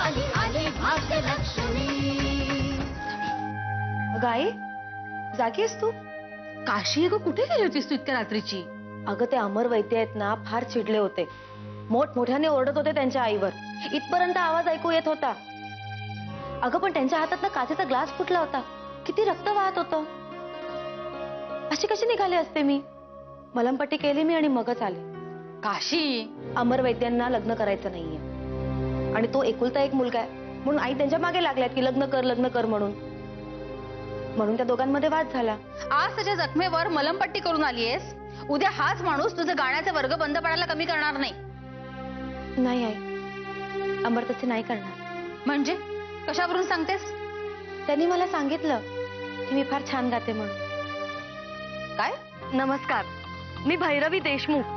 आली आली भाग्यलक्ष्मी। गाई जागी आहेस तू? काशी अगं कुठे गेली होतीस तू इतक्या रात्रीची? अगं ते अमर वैद्य आहेत ना, फार चिडले होते, मोठमोठ्याने ओरडत होते त्यांच्या आईवर, इथपर्यंत आवाज ऐकू येत होता। अगं पण त्यांच्या हातात ना काचेचा ग्लास फुटला होता, किती रक्त वाहत होतं। अशी कशी निघाले असते मी? मलमपट्टी केली मी आणि मगच आले। काशी, अमर वैद्यांना लग्न करायचं नाहीये आणि तो एकुलता एक मुलगा आहे म्हणून आई त्यांच्या मागे लागल्यात की लग्न कर म्हणून त्या दोघांमध्ये वाद झाला। आज त्याच्या जखमेवर मलमपट्टी करून आलीयस, उद्या हाच माणूस तुझे गाण्याचे वर्ग बंद पडायला कमी करणार नाही। नाही आई, अमर तसे नाही करणार। म्हणजे कशावरून सांगतेस? त्यांनी मला सांगितलं की मी फार छान गाते म्हणून। काय? नमस्कार, मी भैरवी देशमुख,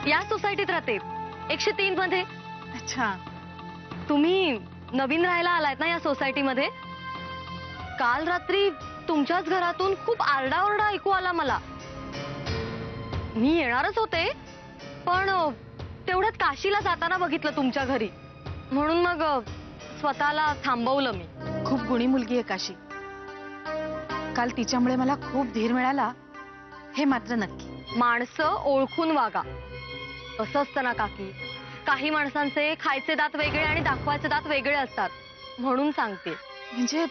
या सोसायटीत राहते 103 मध्ये। अच्छा, तुम्ही नवीन राहायला आलायत ना या सोसायटीमध्ये? काल रात्री तुमच्याच घरातून खूप आरडाओरडा ऐकू आला मला। मी येणारच होते पण तेवढ्यात काशीला जाताना बघितलं तुमच्या घरी, म्हणून मग स्वतःला थांबवलं मी। खूप गुणी मुलगी आहे काशी, काल तिच्यामुळे मला खूप धीर मिळाला हे मात्र नक्की। माणसं ओळखून वागा, असं असतं ना काकी, काही माणसांचे खायचे दात वेगळे आणि दाखवायचे दात वेगळे असतात, म्हणून सांगते। म्हणजे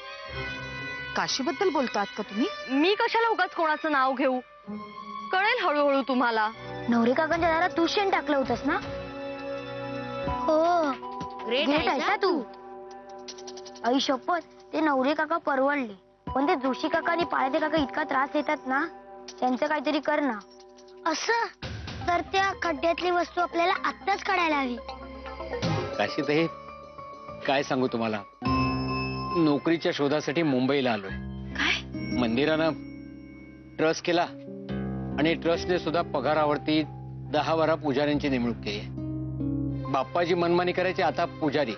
काशीबद्दल बोलतात का तुम्ही? मी कशाला उगाच कोणाचं नाव घेऊ, कळेल हळूहळू तुम्हाला। नवरे काकांच्या दारात तू शेण टाकलं होतंस ना? हो, ग्रेट आहेस ना तू। आई शपथ, ते नवरे काका परवडले, पण ते जोशी काका आणि पाळते काका इतका त्रास देतात ना, त्यांचं काहीतरी कर ना। असं तर त्या खड्ड्यातली वस्तू आपल्याला आत्ताच काढायला हवी। काशीताई, काय सांगू तुम्हाला, नोकरीच्या शोधासाठी मुंबईला आलोय। काय? मंदिरानं ट्रस्ट केला आणि ट्रस्टने सुद्धा पगारावरती 10-12 पुजाऱ्यांची नेमणूक केली आहे। बाप्पाची मनमानी करायची आता पुजारी।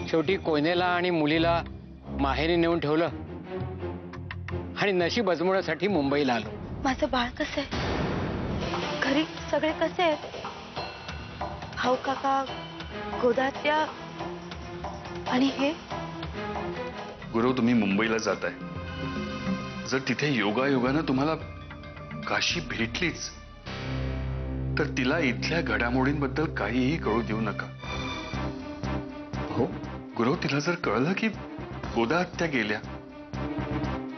शेवटी कोयनेला आणि मुलीला माहेरी नेऊन ठेवलं आणि नशीब अजमावण्यासाठी मुंबईला आलो। माझं बाळ कसं आहे? घरी सगळे कसे आहेत? भाऊ काका, गोदात्या आणि हे? गुरु, तुम्ही मुंबईला जाताय, जर तिथे योगायोगानं तुम्हाला काशी भेटलीच तर तिला इथल्या घडामोडींबद्दल काहीही कळू देऊ नका। हो गुरु, तिला जर कळलं की गोदाहत्या गेल्या,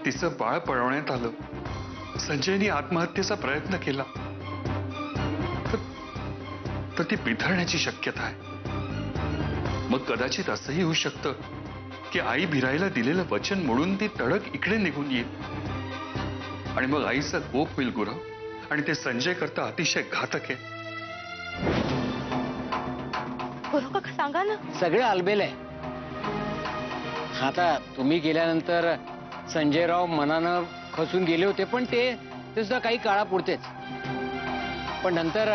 तिचं बाळ पळवण्यात आलं, संजयनी आत्महत्येचा प्रयत्न केला, तर ती बिथरण्याची शक्यता आहे। मग कदाचित असंही होऊ शकतं की आई भिराईला दिलेलं वचन मोडून ती तडक इकडे निघून येईल आणि मग आईचा कोप होईल गुरु, आणि ते संजय करता अतिशय घातक आहे। बरोबर सांगा ना। सगळं अलबेल आहे। आता तुम्ही गेल्यानंतर संजयराव मनानं खचून गेले होते, पण ते सुद्धा काही काळापुरतेच। पण नंतर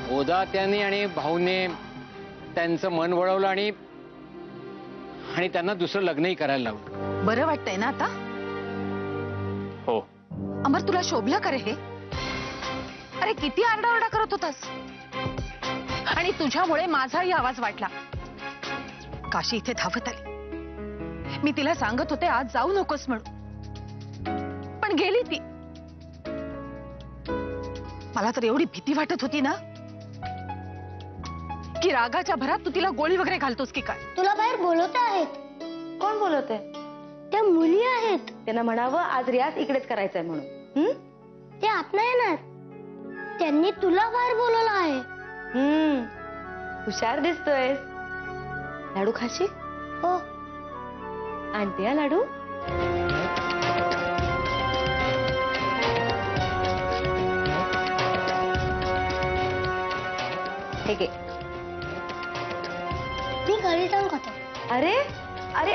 गोदात्याने आणि भाऊने त्यांचं मन वळवलं आणि त्यांना दुसरं लग्नही करायला लावलं। बरं वाटतंय ना आता? हो। अमर, तुला शोभलं का रे हे? अरे किती आरडाओरडा करत होतास, आणि तुझ्यामुळे माझाही आवाज वाटला। काशी इथे धावत आली, मी तिला सांगत होते आज जाऊ नकोस म्हणून, पण गेली ती। मला तर एवढी भीती वाटत होती ना की रागाच्या भरात तू तिला गोळी वगैरे घालतोस की काय। तुला बाहेर बोलवत आहेत। कोण बोलवते? त्या मुली आहेत। त्यांना म्हणावं आज रियाज इकडेच करायचंय म्हणून। ते आत नाही येणार, त्यांनी तुला बाहेर बोलवलं आहे। हुशार दिसतोय। लाडू खाशी? हो। आणते हा लाडू। ठीक आहे, मी घरी जाऊन खातो। अरे अरे